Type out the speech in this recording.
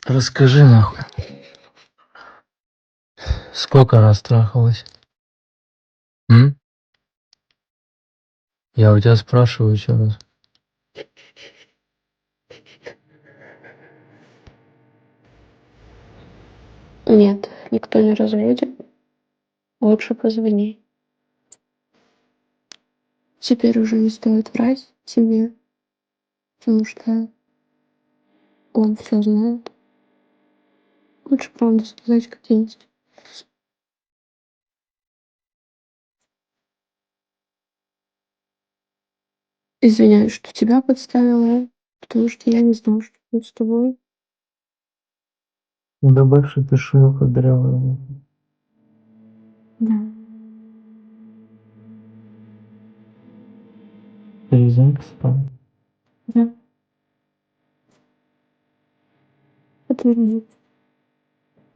Расскажи нахуй. Сколько раз трахалась? М? Я у тебя спрашиваю еще раз. Нет, никто не разводит. Лучше позвони. Теперь уже не стоит врать тебе, потому что он все знает. Лучше правду сказать, как есть. Извиняюсь, что тебя подставила, потому что я не знала, что будет с тобой. Да больше пишу кудрявая. Да. Резинка спала. Да. Подтверди.